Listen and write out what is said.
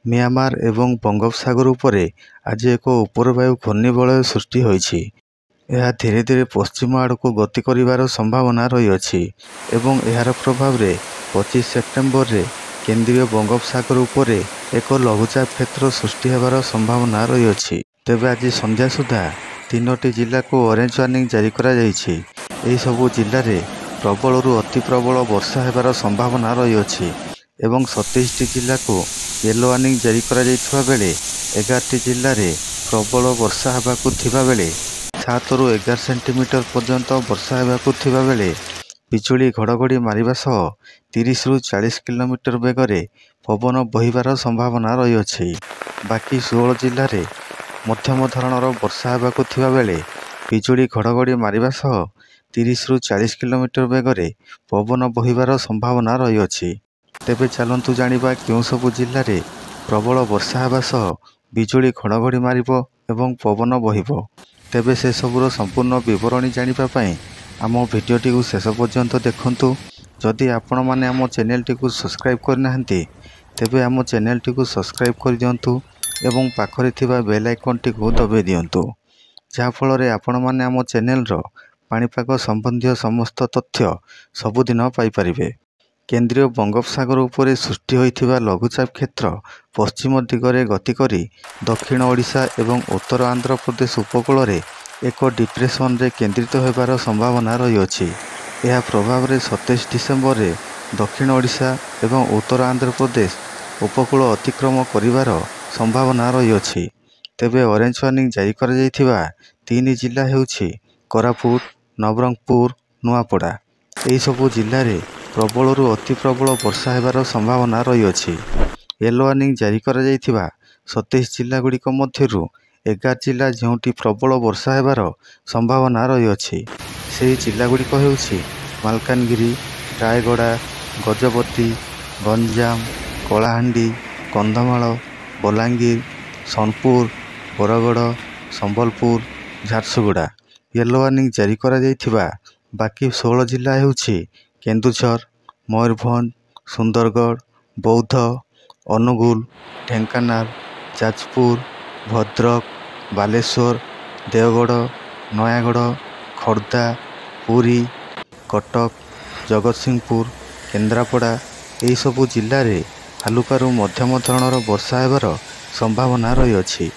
Myanmar एवं बंगोपसागर उपरे आज एक उपरवायु घूर्णिबलय सृष्टि होइछि। यह धीरे धीरे पश्चिम आड़ को गति करिवार संभावना रही एवं यार प्रभाव रे 25 सेप्टेम्बर रे केंद्रीय बंगोपसागर उपरे एक लघुचाप क्षेत्र सृष्टि होबार संभावना रही। तेबे आज संध्या सुधा 3टी जिला को ऑरेंज वार्निंग जारी करा जाइछि। एही सबु जिल्ला रे प्रबल रु अति प्रबल वर्षा होबार संभावना रही एवं 27टी जिला को येलो वार्निंग जारी करा जाइथिबा बेले 11टी जिल्ला रे प्रबल वर्षा होबाकु थिबा बेले 7 रु 11 सेंटीमीटर पर्यंत वर्षा होबाकु थिबा बेले बिजुली घड़घड़ी मारिबा सह 30 रु 40 किलोमीटर बेगरे पवन बहिबार संभावना रही। बाकी 16 जिल्ला रे मध्यम धरणर वर्षा होबाकु थिबा बेले बिजुली घड़घड़ी मारिबा सह 30 रु 40 किलोमीटर बेगरे पवन बहिबार संभावना रही। तेबे चलंतु जानिबा केउं सबु जिल्ला रे प्रबल वर्षा होबा सह बिजुली घड़घड़ी मारिबो एवं पवन बहिबो। तेबे से सबुर संपूर्ण विवरणी जानिबा पई आम भिडियोटी को शेष पर्यंत देखंतु। जदि आपण माने आम चैनलटी को सब्सक्राइब करनाहंती तेबे आम चैनलटी को सब्सक्राइब कर दियंतु एवं पाखरे थिबा बेल आइकनटी को दबाई दियंतु, जहा फल रे आपण माने आम चैनल रो पाणीपाग संबंधी समस्त तथ्य सबुदिन पाई परिबे। केंद्रीय बंगोपसागर उपरे सृष्टि होइथिबा लघुचाप क्षेत्र पश्चिम दिगरे गति करी दक्षिण ओडिशा एवं उत्तर आंध्र प्रदेश उपकूल रे एक डिप्रेशन रे केंद्रित होबार संभावना रही। यह प्रभाव रे 27 डिसेम्बर रे दक्षिण ओडिशा एवं उत्तर आंध्र प्रदेश उपकूल अतिक्रम करिवार संभावना रही। तेबे ऑरेंज वार्निंग जारी करा जाइथिबा 3 जिला हेउछि कोरापुट, नवरंगपुर, नुआपड़ा। एही सबु जिल्ला रे प्रबल रु अति प्रबल वर्षा होबार संभावना रही। येलो वार्निंग जारी करा जाइथिबा 27 जिला गुड़िक मध्यरु 11 जिला जोंटी प्रबल वर्षा होबार संभावना रही। सेही जिला गुड़िक हेउछि मालकानगिरी, रायगड़ा, गजपति, गंजाम, कलाहांडी, कंधमाल, बलांगीर, सोनपुर, बरगड़, संबलपुर, झारसुगुड़ा। येलो वार्निंग जारी करा जाइथिबा बाकी 16 जिला हेउछि केन्दुझर, मयूरभंज, सुंदरगढ़, बौद्ध, अनुगुल, ढेंकानाल, जाजपुर, भद्रक, बालेश्वर, देवगढ़, नयागढ़, खोर्धा, पुरी, कटक, जगतसिंहपुर, केन्द्रापड़ा। एही सबु जिल्ला रे हालुकारु मध्यम धरणर वर्षा होबार संभावना रही।